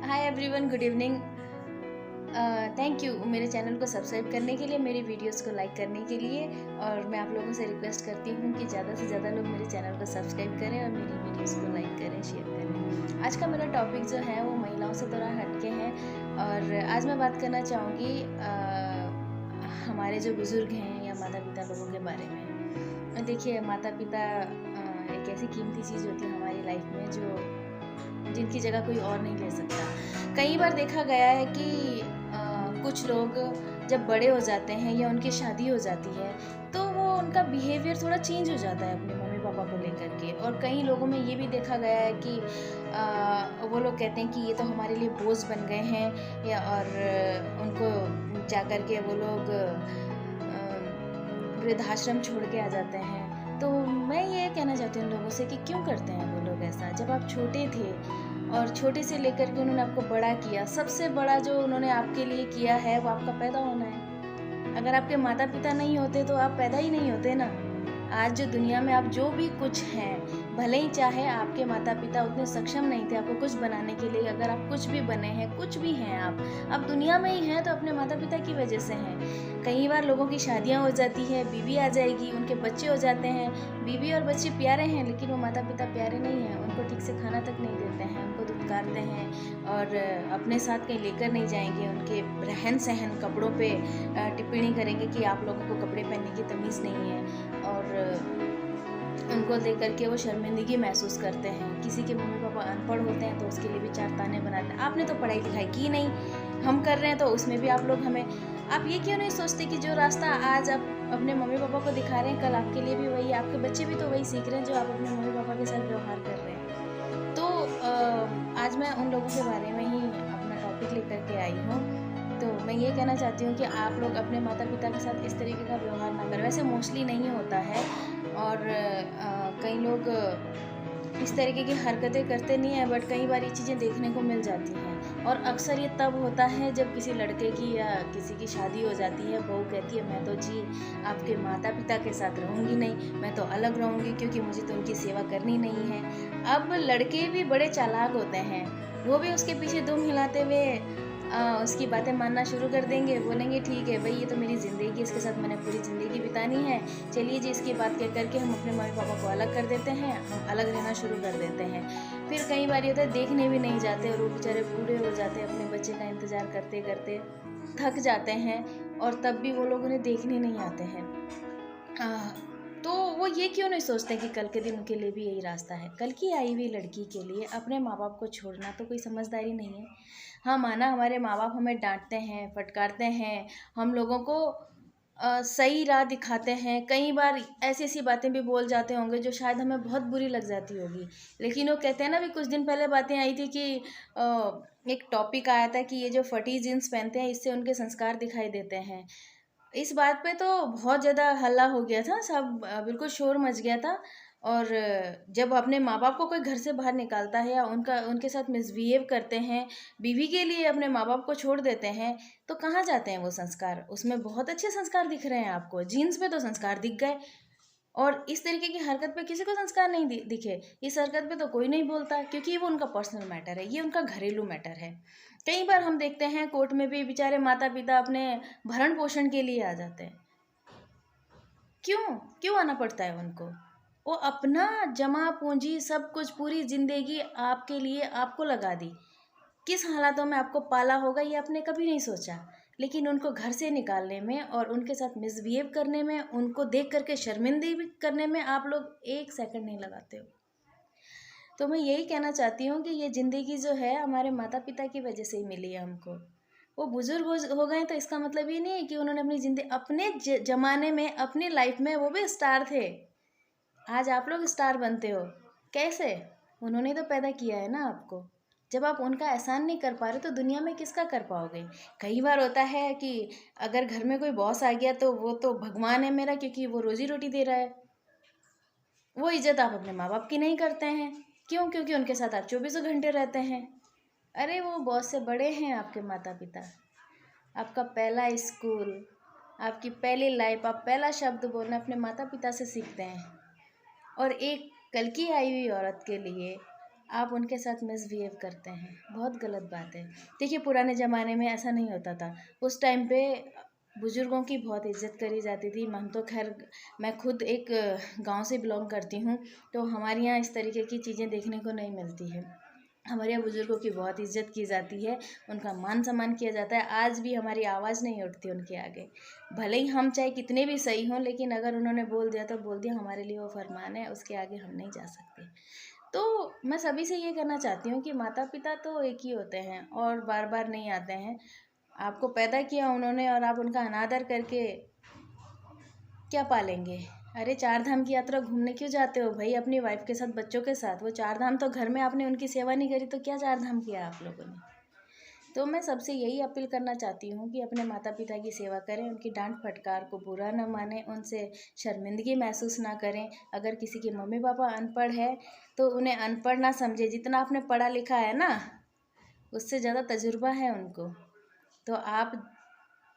Hi everyone, good evening. Thank you मेरे channel को subscribe करने के लिए, मेरी वीडियोस को लाइक करने के लिए। और मैं आप लोगों से रिक्वेस्ट करती हूँ कि ज़्यादा से ज़्यादा लोग मेरे चैनल को सब्सक्राइब करें और मेरी वीडियोस को लाइक करें, शेयर करें। आज का मेरा टॉपिक जो है वो महिलाओं से थोड़ा हटके है। और आज मैं बात करना चाहूँगी हमारे जो बुज़ुर्ग हैं या माता पिता लोगों के बारे में। देखिए, माता पिता एक ऐसी कीमती चीज़ होती है हमारी लाइफ में जो जिनकी जगह कोई और नहीं ले सकता। कई बार देखा गया है कि कुछ लोग जब बड़े हो जाते हैं या उनकी शादी हो जाती है तो वो उनका बिहेवियर थोड़ा चेंज हो जाता है अपने मम्मी पापा को लेकर के। और कई लोगों में ये भी देखा गया है कि वो लोग कहते हैं कि ये तो हमारे लिए बोझ बन गए हैं, या और उनको जा कर के वो लोग वृद्धाश्रम छोड़ के आ जाते हैं। तो मैं ये कहना चाहती हूँ उन लोगों से कि क्यों करते हैं वो लोग ऐसा। जब आप छोटे थे और छोटे से लेकर के उन्होंने आपको बड़ा किया, सबसे बड़ा जो उन्होंने आपके लिए किया है वो आपका पैदा होना है। अगर आपके माता पिता नहीं होते तो आप पैदा ही नहीं होते ना। आज जो दुनिया में आप जो भी कुछ हैं, भले ही चाहे आपके माता पिता उतने सक्षम नहीं थे आपको कुछ बनाने के लिए, अगर आप कुछ भी बने हैं, कुछ भी हैं आप दुनिया में ही हैं तो अपने माता पिता की वजह से हैं। कई बार लोगों की शादियां हो जाती है, बीवी आ जाएगी, उनके बच्चे हो जाते हैं। बीवी और बच्चे प्यारे हैं लेकिन वो माता पिता प्यारे नहीं हैं, उनको ठीक से खाना तक नहीं देते हैं, उनको धुतकारते हैं और अपने साथ कहीं लेकर नहीं जाएंगे। उनके रहन सहन, कपड़ों पे टिप्पणी करेंगे कि आप लोगों को कपड़े पहनने की तमीज़ नहीं है। और उनको देख करके वो शर्मिंदगी महसूस करते हैं। किसी के मम्मी पापा अनपढ़ होते हैं तो उसके लिए भी चार ताने बनाते हैं, आपने तो पढ़ाई लिखाई की नहीं, हम कर रहे हैं तो उसमें भी आप लोग हमें। आप ये क्यों नहीं सोचते कि जो रास्ता आज आप अपने मम्मी पापा को दिखा रहे हैं कल आपके लिए भी वही, आपके बच्चे भी तो वही सीख रहे हैं जो आप अपने मम्मी पापा के साथ व्यवहार कर रहे हैं। तो आज मैं उन लोगों के बारे में ही अपना टॉपिक लेकर के आई हूँ। तो मैं ये कहना चाहती हूँ कि आप लोग अपने माता पिता के साथ इस तरीके का व्यवहार ना करें। वैसे मोस्टली नहीं होता है और कई लोग इस तरीके की हरकतें करते नहीं हैं, बट कई बार ये चीज़ें देखने को मिल जाती हैं। और अक्सर ये तब होता है जब किसी लड़के की या किसी की शादी हो जाती है, बहू कहती है मैं तो जी आपके माता पिता के साथ रहूँगी नहीं, मैं तो अलग रहूँगी क्योंकि मुझे तो उनकी सेवा करनी नहीं है। अब लड़के भी बड़े चालाक होते हैं, वो भी उसके पीछे दुम हिलाते हुए उसकी बातें मानना शुरू कर देंगे। बोलेंगे ठीक है भाई, ये तो मेरी ज़िंदगी, इसके साथ मैंने पूरी ज़िंदगी बितानी है, चलिए जी इसकी बात कह करके हम अपने मम्मी पापा को अलग कर देते हैं, हम अलग रहना शुरू कर देते हैं। फिर कई बार ये होता है देखने भी नहीं जाते और वो बेचारे बूढ़े हो जाते हैं, अपने बच्चे का इंतज़ार करते करते थक जाते हैं और तब भी वो लोग उन्हें देखने नहीं आते हैं। तो वो ये क्यों नहीं सोचते कि कल के दिन उनके लिए भी यही रास्ता है। कल की आई हुई लड़की के लिए अपने माँ बाप को छोड़ना तो कोई समझदारी नहीं है। हाँ, माना हमारे माँ बाप हमें डांटते हैं, फटकारते हैं, हम लोगों को सही राह दिखाते हैं, कई बार ऐसी ऐसी बातें भी बोल जाते होंगे जो शायद हमें बहुत बुरी लग जाती होगी। लेकिन वो कहते हैं ना, भी कुछ दिन पहले बातें आई थी कि एक टॉपिक आया था कि ये जो फटी जीन्स पहनते हैं इससे उनके संस्कार दिखाई देते हैं। इस बात पे तो बहुत ज़्यादा हल्ला हो गया था, सब बिल्कुल शोर मच गया था। और जब अपने माँ-बाप को कोई घर से बाहर निकालता है या उनके साथ मिसबिहेव करते हैं, बीवी के लिए अपने माँ-बाप को छोड़ देते हैं, तो कहाँ जाते हैं वो संस्कार? उसमें बहुत अच्छे संस्कार दिख रहे हैं आपको, जीन्स पे तो संस्कार दिख गए। और इस तरीके की हरकत पे किसी को संस्कार नहीं दिखे। इस हरकत पे तो कोई नहीं बोलता क्योंकि वो उनका पर्सनल मैटर है, ये उनका घरेलू मैटर है। कई बार हम देखते हैं कोर्ट में भी बेचारे माता-पिता अपने भरण-पोषण के लिए आ जाते हैं। क्यों? क्यों आना पड़ता है उनको? वो अपना जमा पूँजी सब कुछ पूरी ज़िंदगी आपके लिए आपको लगा दी। किस हालातों में आपको पाला होगा ये आपने कभी नहीं सोचा। लेकिन उनको घर से निकालने में और उनके साथ मिसबिहेव करने में, उनको देख कर के शर्मिंदगी करने में आप लोग 1 सेकंड नहीं लगाते हो। तो मैं यही कहना चाहती हूँ कि ये ज़िंदगी जो है हमारे माता-पिता की वजह से ही मिली है हमको। वो बुज़ुर्ग हो गए तो इसका मतलब ये नहीं है कि उन्होंने अपनी अपने ज़माने में, अपनी लाइफ़ में वो भी स्टार थे। आज आप लोग स्टार बनते हो। कैसे? उन्होंने तो पैदा किया है ना आपको। जब आप उनका एहसान नहीं कर पा रहे तो दुनिया में किसका कर पाओगे? कई बार होता है कि अगर घर में कोई बॉस आ गया तो वो तो भगवान है मेरा क्योंकि वो रोज़ी-रोटी दे रहा है। वो इज़्ज़त आप अपने माँ-बाप की नहीं करते हैं। क्यों? क्योंकि उनके साथ आप चौबीसों घंटे रहते हैं। अरे वो बॉस से बड़े हैं आपके माता-पिता। आपका पहला स्कूल, आपकी पहली लाइफ़, आप पहला शब्द बोलना अपने माता-पिता से सीखते हैं। और एक कल की आई हुई औरत के लिए आप उनके साथ मिसबिहेव करते हैं, बहुत गलत बात है। देखिए पुराने ज़माने में ऐसा नहीं होता था। उस टाइम पे बुज़ुर्गों की बहुत इज़्ज़त करी जाती थी। हम तो खैर, मैं खुद एक गाँव से बिलॉन्ग करती हूँ, तो हमारे यहाँ इस तरीके की चीज़ें देखने को नहीं मिलती है। हमारे यहाँ बुज़ुर्गों की बहुत इज़्ज़त की जाती है, उनका मान-सम्मान किया जाता है। आज भी हमारी आवाज़ नहीं उठती उनके आगे। भले ही हम चाहे कितने भी सही हों, लेकिन अगर उन्होंने बोल दिया तो बोल दिया, हमारे लिए वो फरमान है, उसके आगे हम नहीं जा सकते। तो मैं सभी से ये कहना चाहती हूँ कि माता-पिता तो एक ही होते हैं और बार-बार नहीं आते हैं। आपको पैदा किया उन्होंने और आप उनका अनादर करके क्या पालेंगे? अरे 4 धाम की यात्रा घूमने क्यों जाते हो भई अपनी वाइफ़ के साथ, बच्चों के साथ? वो 4 धाम तो घर में आपने उनकी सेवा नहीं करी, तो क्या 4 धाम किया आप लोगों ने? तो मैं सबसे यही अपील करना चाहती हूँ कि अपने माता-पिता की सेवा करें, उनकी डाँट-फटकार को बुरा ना मानें, उनसे शर्मिंदगी महसूस ना करें। अगर किसी के मम्मी-पापा अनपढ़ है, तो उन्हें अनपढ़ ना समझें। जितना आपने पढ़ा-लिखा है ना, उससे ज़्यादा तजुर्बा है उनको। तो आप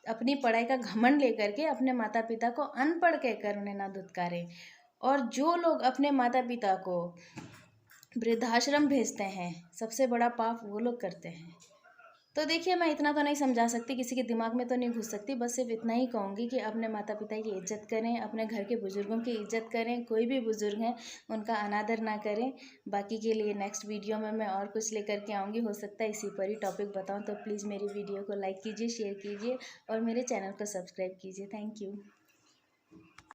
अपनी पढ़ाई का घमंड लेकर के अपने माता-पिता को अनपढ़ कहकर उन्हें ना धुतकारें। और जो लोग अपने माता-पिता को वृद्धाश्रम भेजते हैं, सबसे बड़ा पाप वो लोग करते हैं। तो देखिए, मैं इतना तो नहीं समझा सकती, किसी के दिमाग में तो नहीं घुस सकती, बस सिर्फ इतना ही कहूँगी कि अपने माता-पिता की इज़्ज़त करें, अपने घर के बुज़ुर्गों की इज़्ज़त करें, कोई भी बुज़ुर्ग हैं, उनका अनादर ना करें। बाकी के लिए नेक्स्ट वीडियो में मैं और कुछ लेकर के आऊँगी, हो सकता है इसी पर ही टॉपिक बताऊँ, तो प्लीज़ मेरी वीडियो को लाइक कीजिए, शेयर कीजिए और मेरे चैनल को सब्सक्राइब कीजिए। Thank you.